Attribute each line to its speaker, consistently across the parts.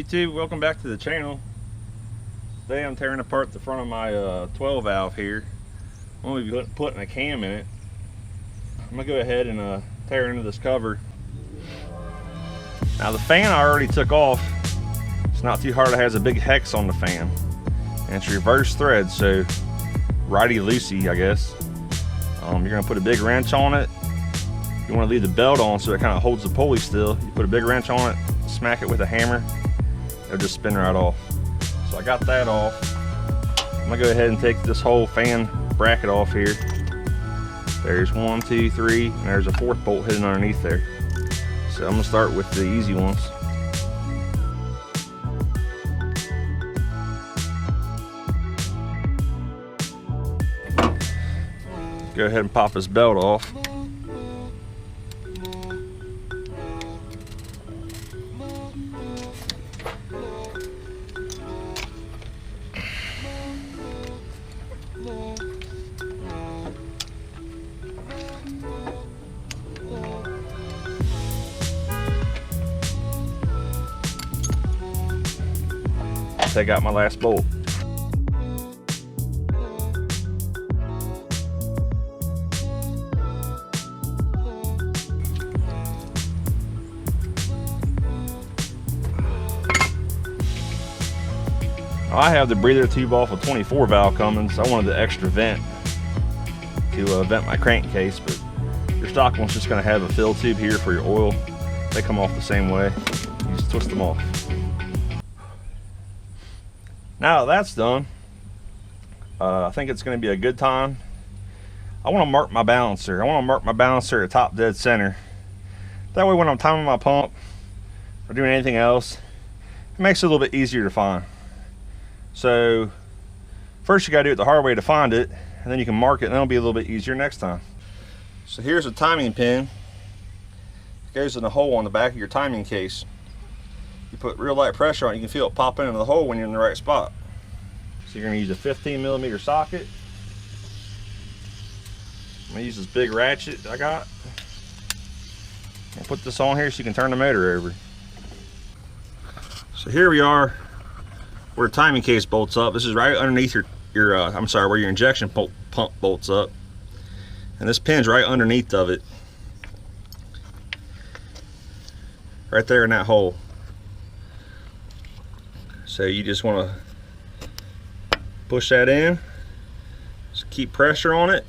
Speaker 1: YouTube, welcome back to the channel. Today I'm tearing apart the front of my 12 valve here. I'm going to be putting a cam in it. I'm going to go ahead and tear into this cover. Now the fan I already took off. It's not too hard. It has a big hex on the fan. And it's reverse thread, so righty-loosey, I guess. You're going to put a big wrench on it. You want to leave the belt on so it kind of holds the pulley still. You put a big wrench on it, smack it with a hammer, it'll just spin right off. So I got that off. I'm gonna go ahead and take this whole fan bracket off here. There's 1, 2, 3, and there's a 4th bolt hidden underneath there. So I'm gonna start with the easy ones. Go ahead and pop this belt off. Take out my last bolt. I have the breather tube off a 24 valve Cummins. I wanted the extra vent to vent my crankcase, but your stock one's just going to have a fill tube here for your oil. They come off the same way. You just twist them off. Now that that's done, I think it's going to be a good time. I want to mark my balancer. I want to mark my balancer at top dead center. That way when I'm timing my pump or doing anything else, it makes it a little bit easier to find. So first you got to do it the hard way to find it, and then you can mark it, and it'll be a little bit easier next time. So here's a timing pin. It goes in the hole on the back of your timing case. You put real light pressure on it, you can feel it pop into the hole when you're in the right spot. So you're going to use a 15mm socket. I'm going to use this big ratchet that I got. I'll put this on here so you can turn the motor over. So here we are where the timing case bolts up. This is right underneath your I'm sorry, where your injection pump bolts up. And this pin's right underneath of it. Right there in that hole. So you just want to push that in, just keep pressure on it.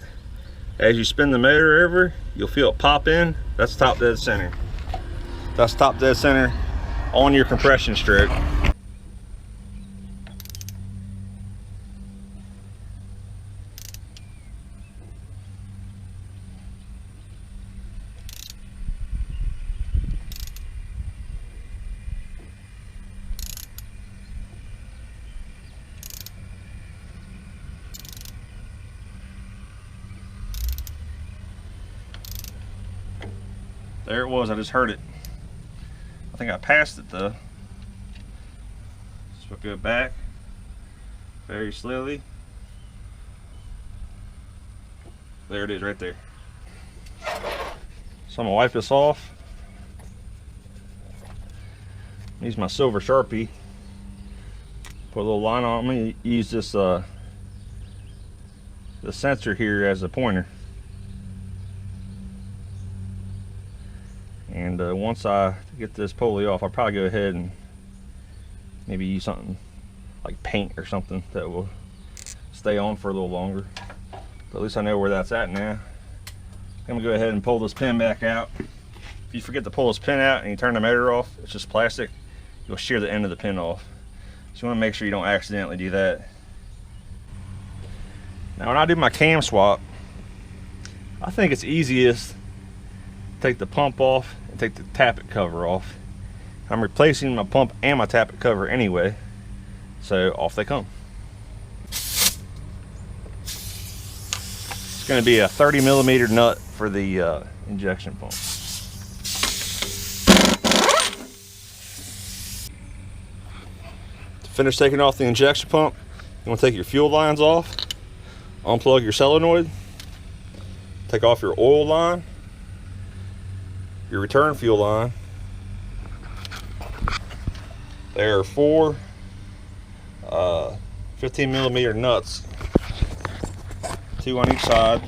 Speaker 1: As you spin the motor over, you'll feel it pop in. That's top dead center. That's top dead center on your compression stroke. There it was, I just heard it. I think I passed it though. So we'll go back very slowly. There it is right there. So I'm gonna wipe this off. Use my silver Sharpie. Put a little line on. I'm gonna use this the sensor here as a pointer. And once I get this pulley off, I'll probably go ahead and maybe use something like paint or something that will stay on for a little longer. But at least I know where that's at now. I'm gonna go ahead and pull this pin back out. If you forget to pull this pin out and you turn the motor off, it's just plastic, you'll shear the end of the pin off. So you wanna make sure you don't accidentally do that. Now when I do my cam swap, I think it's easiest to take the pump off and take the tappet cover off. I'm replacing my pump and my tappet cover anyway, so off they come. It's going to be a 30mm nut for the injection pump. To finish taking off the injection pump, you want to take your fuel lines off, unplug your solenoid, take off your oil line, your return fuel line, There are 4 15mm nuts, 2 on each side,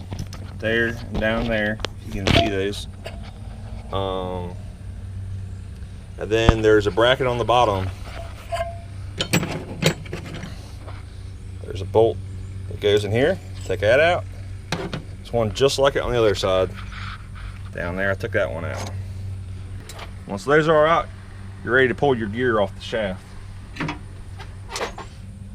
Speaker 1: there and down there. You can see those. And then there's a bracket on the bottom. There's a bolt that goes in here. Take that out. There's one just like it on the other side. Down there, I took that one out. Once those are out, you're ready to pull your gear off the shaft.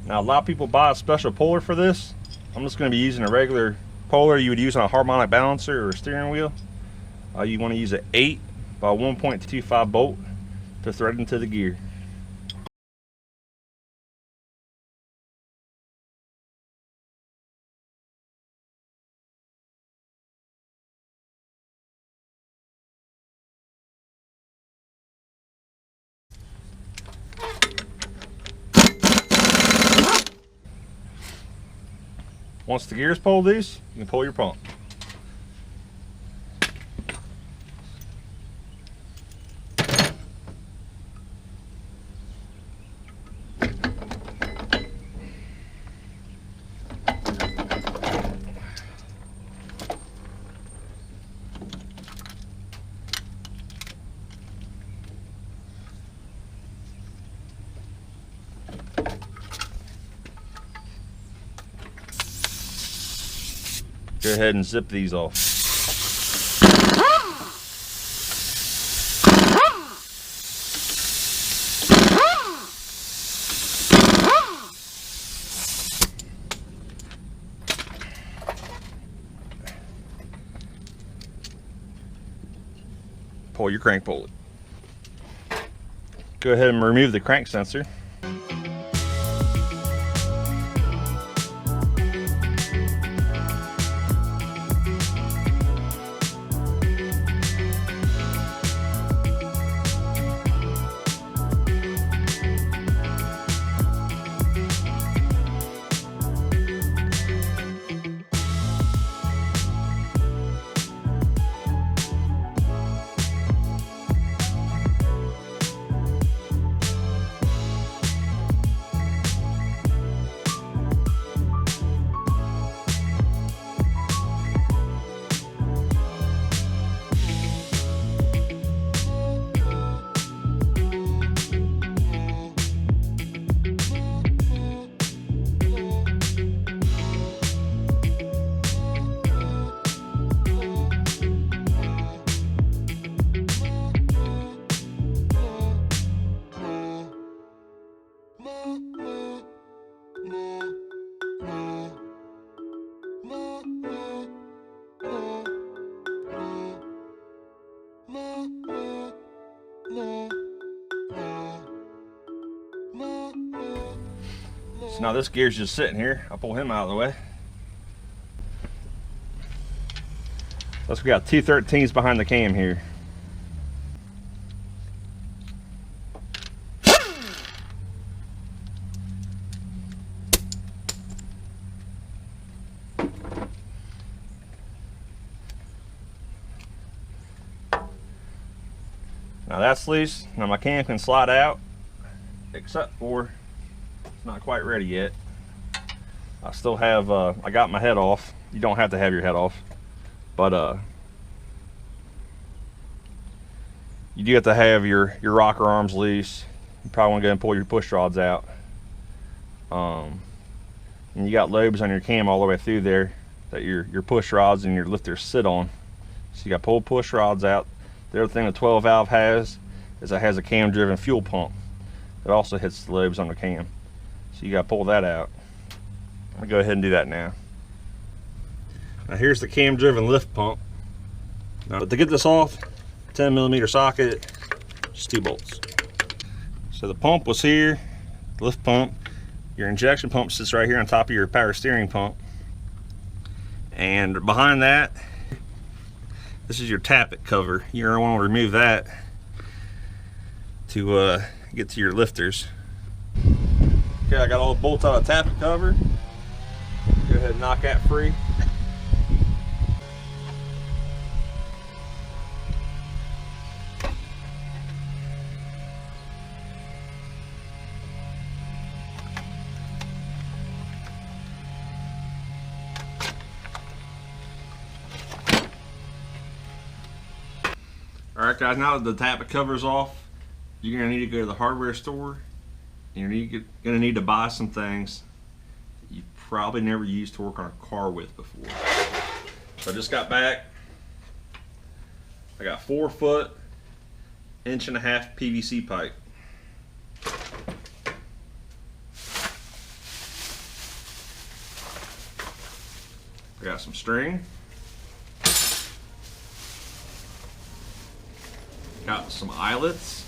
Speaker 1: Now, a lot of people buy a special puller for this. I'm just going to be using a regular puller you would use on a harmonic balancer or a steering wheel. You want to use an 8 by 1.25 bolt to thread into the gear. Once the gear's pulled loose, you can pull your pump. Go ahead and zip these off. Pull your crank pulley. Go ahead and remove the crank sensor. So now this gear's just sitting here. I'll pull him out of the way. Plus we got 213s behind the cam here. Now that's loose. Now my cam can slide out, except for it's not quite ready yet. I still have, I got my head off. You don't have to have your head off, but you do have to have your rocker arms loose. You probably want to go and pull your push rods out. And you got lobes on your cam all the way through there that your push rods and your lifters sit on. So you got to pull push rods out. The other thing the 12 valve has is it has a cam driven fuel pump. It also hits the lobes on the cam. So you got to pull that out. I'm going to go ahead and do that now. Now here's the cam driven lift pump. Now to get this off, 10mm socket, just 2 bolts. So the pump was here, lift pump. Your injection pump sits right here on top of your power steering pump. And behind that, this is your tappet cover. You're going to want to remove that to get to your lifters. Okay, I got all the bolts out of the tappet cover. Go ahead and knock that free. Alright guys, now that the tappet cover's off, you're going to need to go to the hardware store. And you're going to need to buy some things that you probably never used to work on a car with before. So I just got back. I got 4-foot, 1.5 inch PVC pipe. I got some string. Got some eyelets.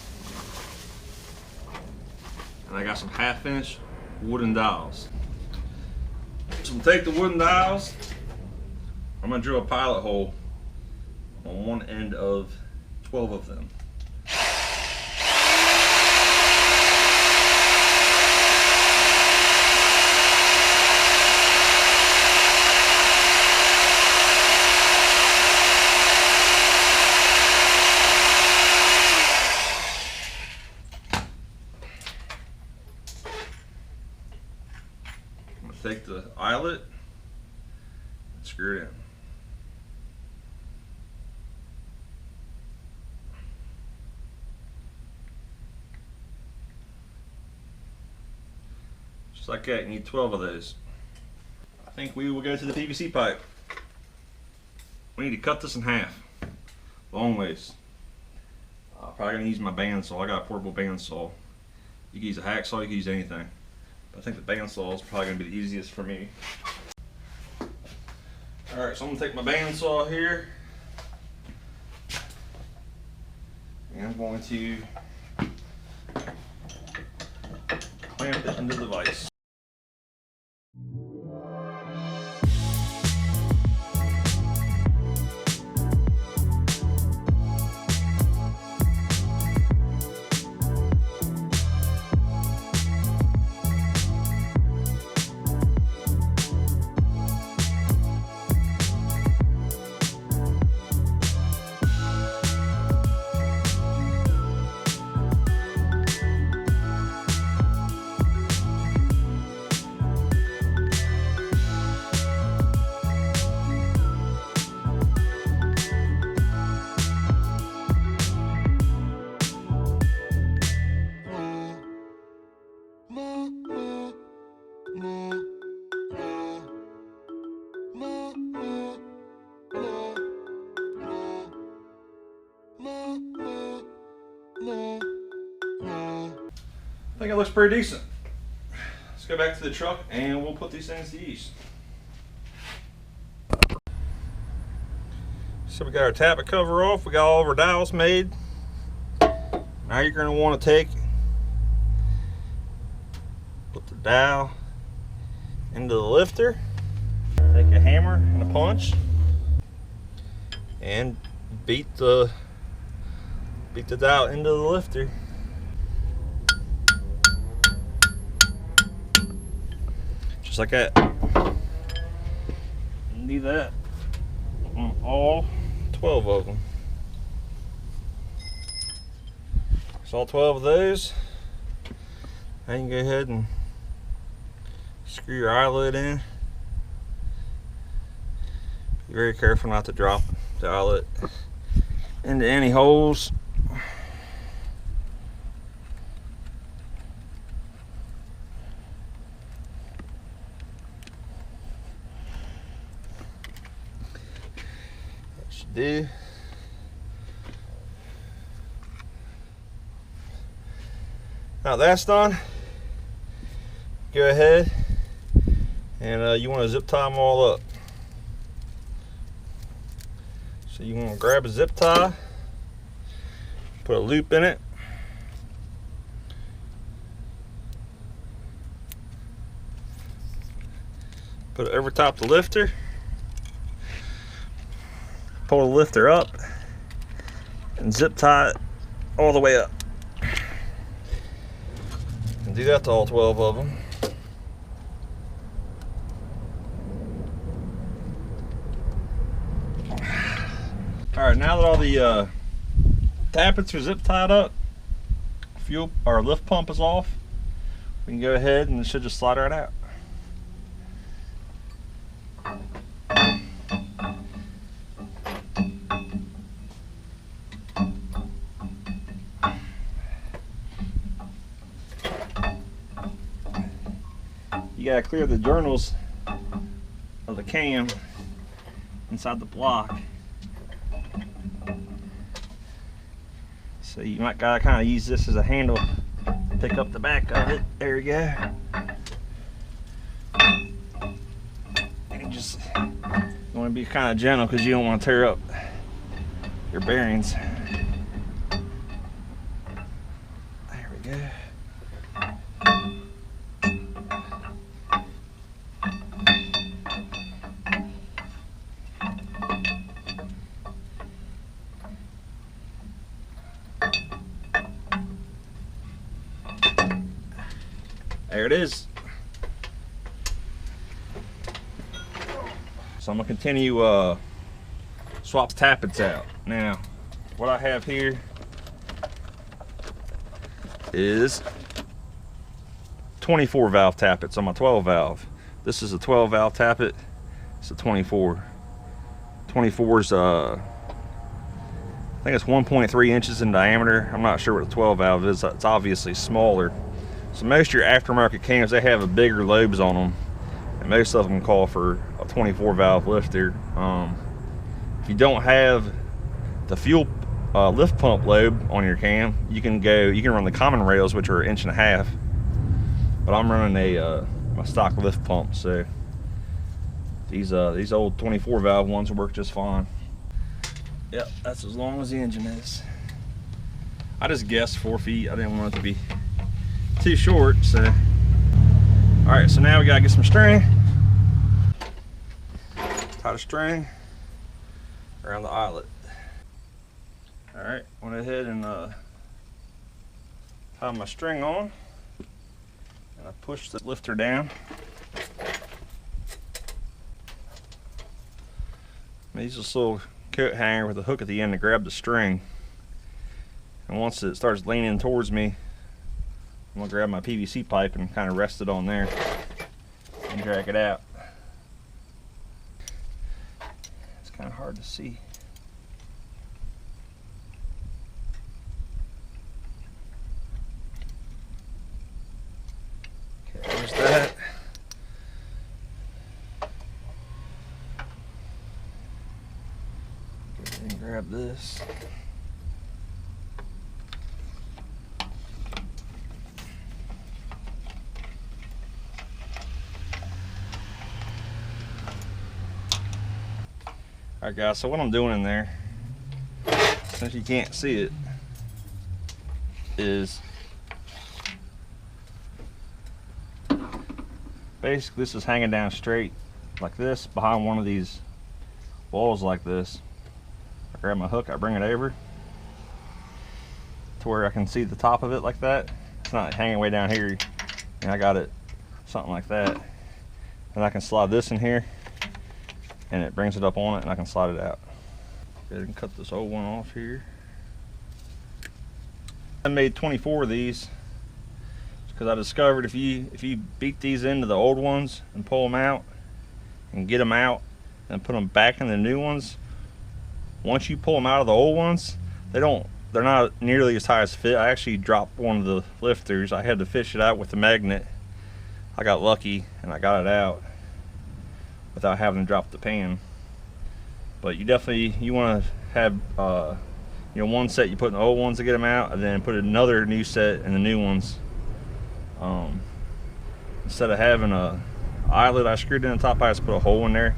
Speaker 1: And I got some 1/2 inch wooden dowels. So I'm gonna take the wooden dowels. I'm gonna drill a pilot hole on one end of 12 of them. Take the eyelet and screw it in. Just like that, you need 12 of those. I think we will go to the PVC pipe. We need to cut this in half, long ways. I'm probably gonna use my bandsaw. I got a portable bandsaw. You can use a hacksaw, you can use anything. I think the bandsaw is probably going to be the easiest for me. Alright, so I'm going to take my bandsaw here. And I'm going to clamp it into the vise. I think it looks pretty decent. Let's go back to the truck and we'll put these things to use. So we got our tappet cover off, we got all of our dowels made. Now you're going to want to put the dowel into the lifter, take a hammer and a punch, and beat the dowel into the lifter. Just like that. Do that on all 12 of them. So all 12 of those. Now you can go ahead and screw your eyelet in. Be very careful not to drop the eyelet into any holes. Do. Now that's done, go ahead and you want to zip tie them all up. So you want to grab a zip tie, put a loop in it, put it over top the lifter. Pull the lifter up and zip tie it all the way up. And do that to all 12 of them. Alright, now that all the tappets are zip tied up, fuel or lift pump is off, we can go ahead and it should just slide right out. you gotta clear the journals of the cam inside the block. So you might gotta kind of use this as a handle to pick up the back of it. There you go. And just, you want to be kind of gentle because you don't want to tear up your bearings. There we go. There it is. So I'm gonna continue swap tappets out. Now, what I have here is 24 valve tappets on my 12 valve. This is a 12 valve tappet. It's a 24. 24's I think it's 1.3 inches in diameter. I'm not sure what the 12 valve is. It's obviously smaller. So most of your aftermarket cams, they have a bigger lobes on them, and most of them call for a 24 valve lifter. If you don't have the fuel lift pump lobe on your cam, you can run the common rails, which are 1.5 inches, but I'm running my stock lift pump, so these old 24 valve ones will work just fine. Yep, that's as long as the engine is. I just guessed 4 feet. I didn't want it to be too short, so. All right, so now we gotta get some string. Tie the string around the eyelet. All right, went ahead and tie my string on, and I pushed the lifter down. I use this little coat hanger with a hook at the end to grab the string, and once it starts leaning towards me, I'm gonna grab my PVC pipe and kind of rest it on there and drag it out. It's kind of hard to see. Okay, there's that. Go ahead and grab this. Alright guys, so what I'm doing in there, since you can't see it, is basically this is hanging down straight like this behind one of these walls like this. I grab my hook, I bring it over to where I can see the top of it like that. It's not hanging way down here, and I got it something like that. And I can slide this in here, and it brings it up on it, and I can slide it out. Go ahead and cut this old one off here. I made 24 of these because I discovered if you beat these into the old ones and pull them out and get them out and put them back in the new ones, once you pull them out of the old ones, they're not nearly as high as fit. I actually dropped one of the lifters. I had to fish it out with the magnet. I got lucky and I got it out without having to drop the pan. But you want to have one set you put in the old ones to get them out, and then put another new set in the new ones. Instead of having a eyelet I screwed in the top, I just put a hole in there.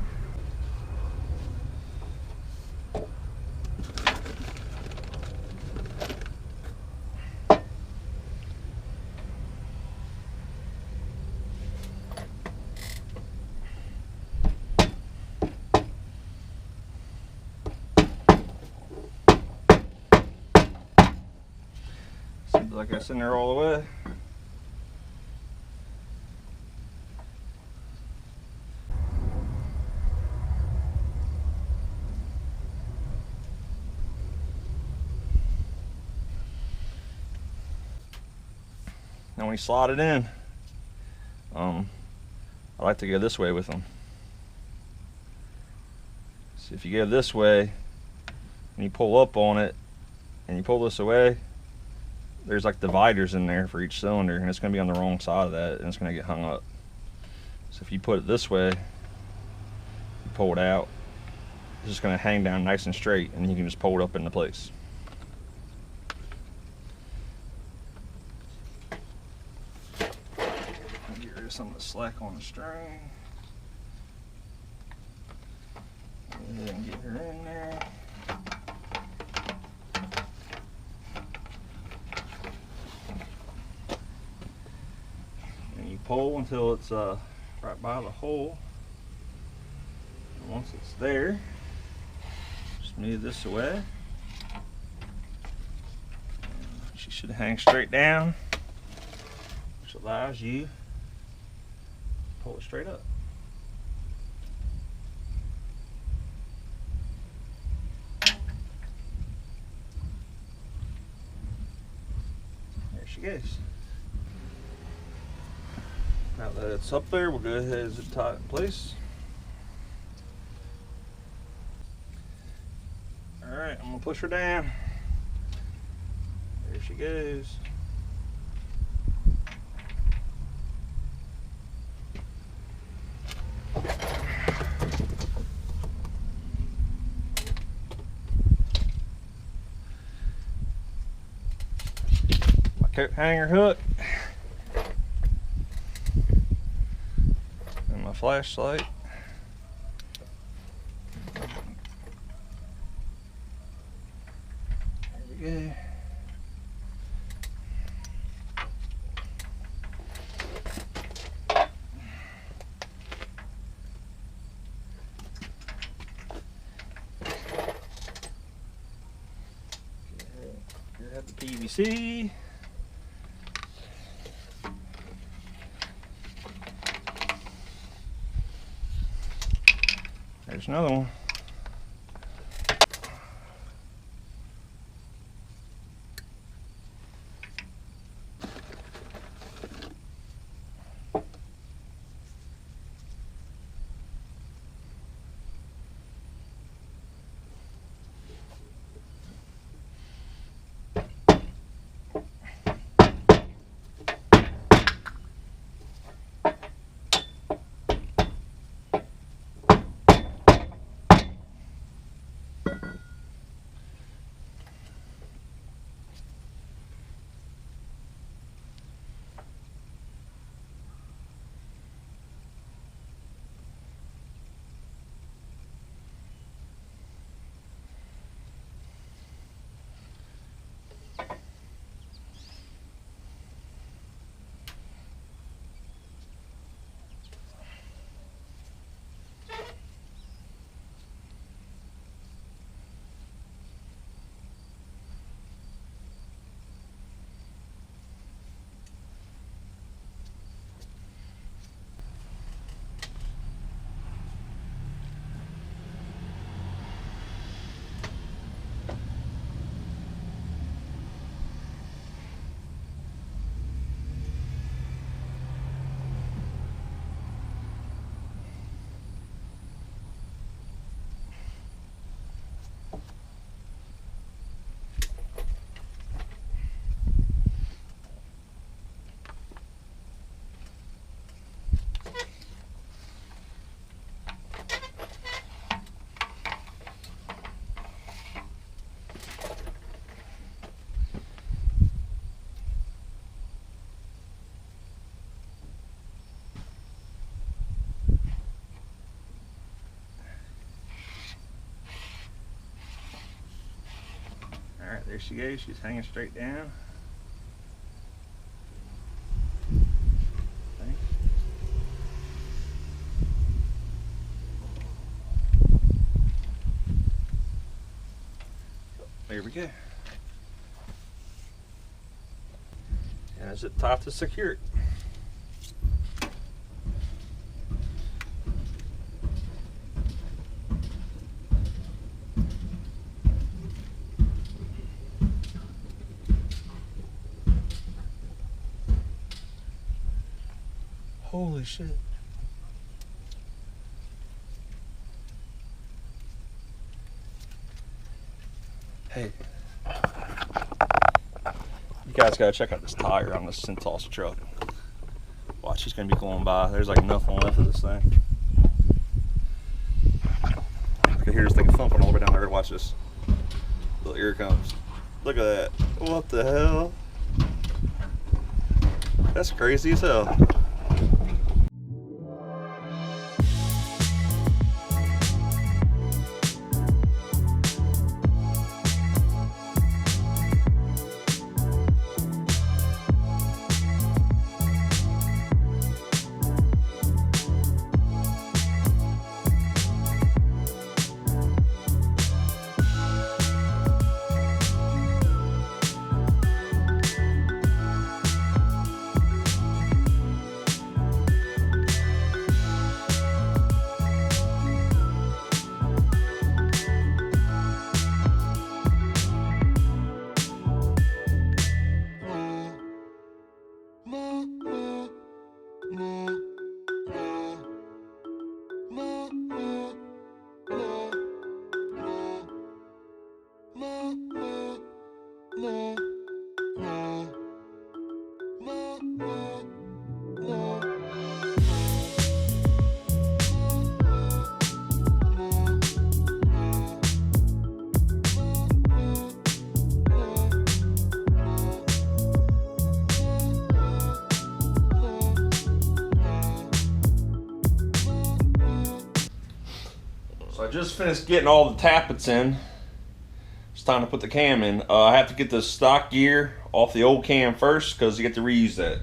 Speaker 1: Seems like it's in there all the way. Now when you slide it in, I like to go this way with them. So if you go this way and you pull up on it and you pull this away, there's like dividers in there for each cylinder, and it's going to be on the wrong side of that, and it's going to get hung up. So if you put it this way, you pull it out, it's just going to hang down nice and straight, and you can just pull it up into place. Get rid of some of the slack on the string. And get her in there. And you pull until it's right by the hole. And once it's there, just move this away. She should hang straight down, which allows you to pull it straight up. She goes. Now that it's up there, we'll go ahead and zip tie it in place. Alright, I'm going to push her down. There she goes. Coat hanger hook and my flashlight. There we go. Grab the PVC. There's another one. Alright, there she goes. She's hanging straight down. Okay. There we go. And a zip tie to secure it. Holy shit. Hey. You guys gotta check out this tire on this Cintas truck. Watch. Watch, he's gonna be going by. There's like nothing left of this thing. I can hear this thing thumping all the way down there. Watch this. Look, here it comes. Look at that. What the hell? That's crazy as hell. So I just finished getting all the tappets in. It's time to put the cam in. I have to get the stock gear off the old cam first because you get to reuse that.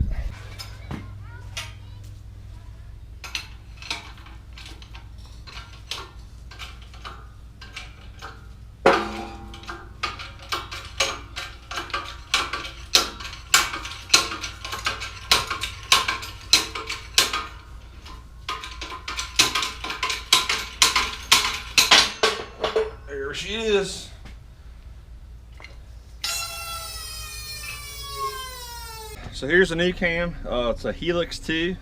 Speaker 1: There she is. So here's a new cam. It's a Helix 2.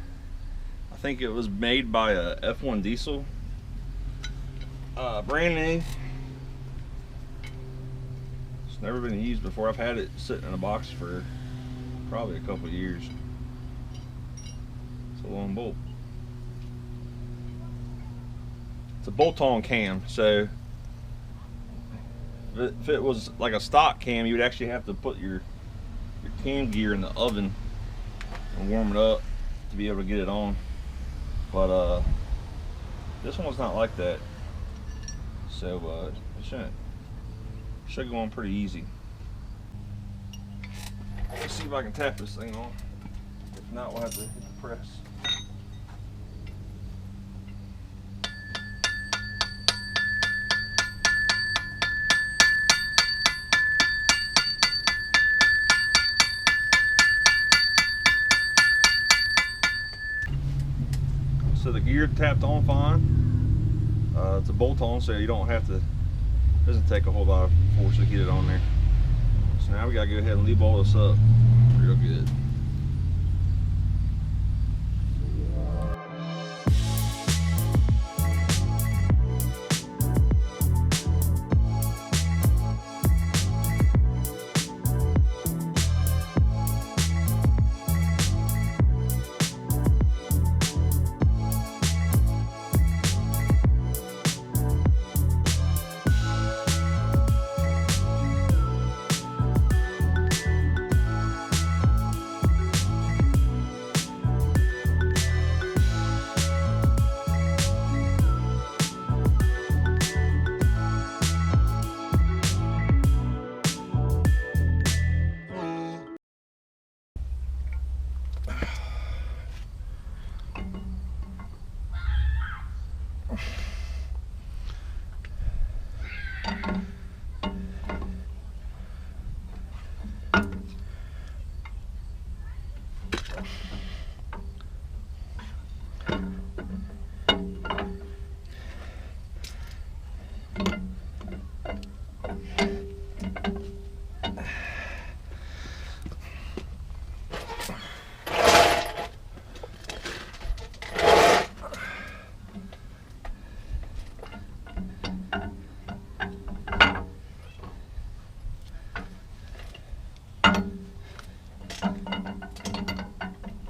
Speaker 1: I think it was made by a F1 diesel. Brand new. It's never been used before. I've had it sitting in a box for probably a couple of years. It's a long bolt. It's a bolt-on cam, so if it was like a stock cam, you would actually have to put your cam gear in the oven and warm it up to be able to get it on. But this one's not like that, so it should go on pretty easy. Let's see if I can tap this thing on. If not, we'll have to hit the press. So the gear tapped on fine. It's a bolt on, so you don't have to, it doesn't take a whole lot of force to get it on there. So now we gotta go ahead and leave all this up real good.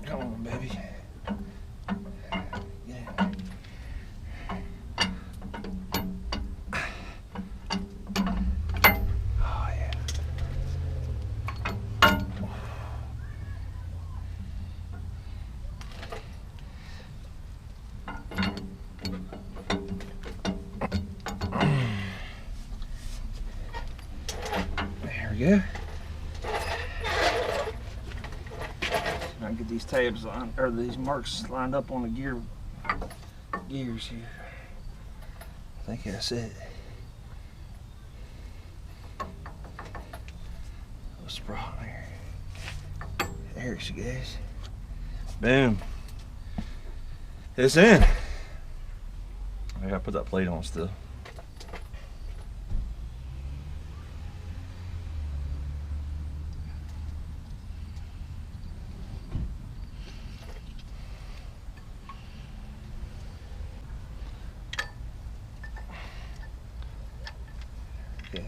Speaker 1: Come on, baby. we go. I can get these tabs on, or these marks lined up on the gears here. I think that's it. What's the problem here? There she goes. Boom. It's in. I gotta put that plate on still. Okay.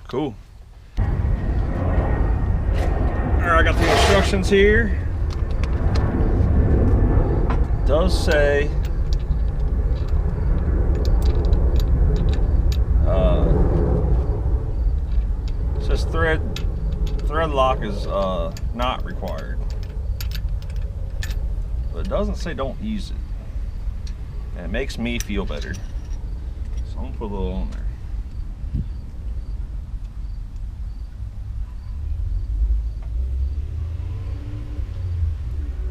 Speaker 1: Cool. Alright, I got the instructions here. It does say it says thread lock is not required. But it doesn't say don't use it. And it makes me feel better. So I'm gonna put a little on there.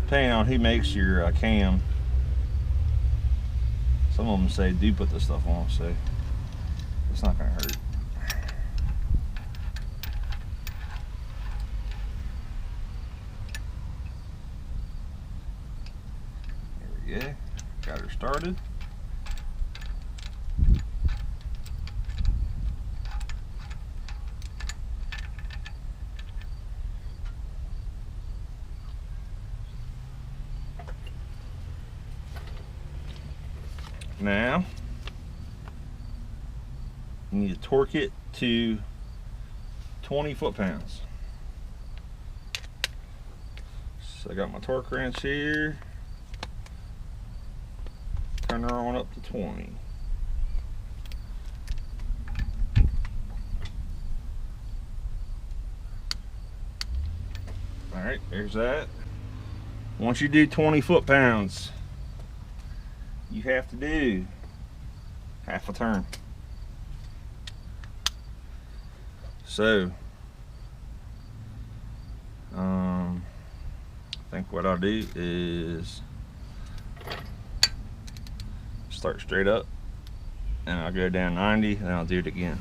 Speaker 1: Depending on who makes your cam, some of them say do put this stuff on, so it's not gonna hurt. There we go. Got her started. Now, you need to torque it to 20 foot-pounds. So I got my torque wrench here. Turn her on up to 20. Alright, there's that. Once you do 20 foot-pounds, you have to do half a turn. So, I think what I'll do is start straight up, and I'll go down 90, and I'll do it again.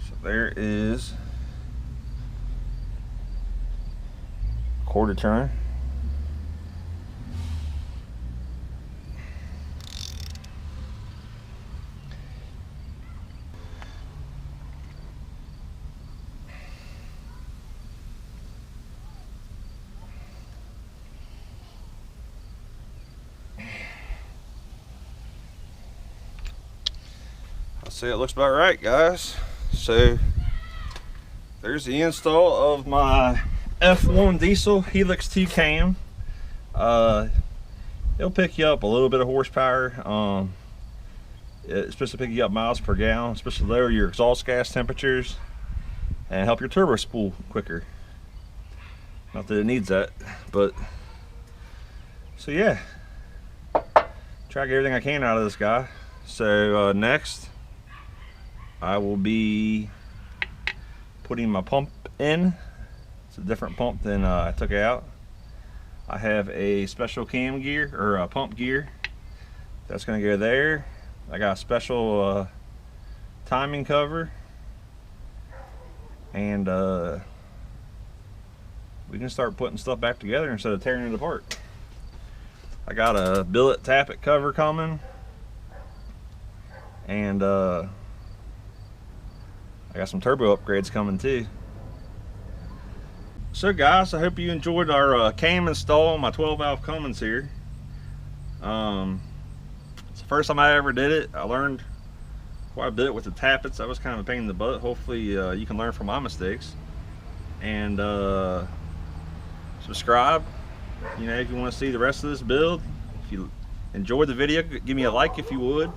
Speaker 1: So there is a quarter turn. See, it looks about right, guys. So there's the install of my F1 diesel Helix 2 cam. It'll pick you up a little bit of horsepower. It's supposed to pick you up miles per gallon, supposed to lower your exhaust gas temperatures and help your turbo spool quicker. Not that it needs that, but so yeah, try to get everything I can out of this guy. So next I will be putting my pump in. It's a different pump than I took out. I have a special cam gear, or a pump gear, that's going to go there. I got a special timing cover, and we can start putting stuff back together instead of tearing it apart. I got a billet tappet cover coming, and I got some turbo upgrades coming too. So guys, I hope you enjoyed our cam install on my 12 valve Cummins here. It's the first time I ever did it. I learned quite a bit with the tappets. That was kind of a pain in the butt. Hopefully you can learn from my mistakes. And subscribe, you know, if you want to see the rest of this build. If you enjoyed the video, give me a like if you would.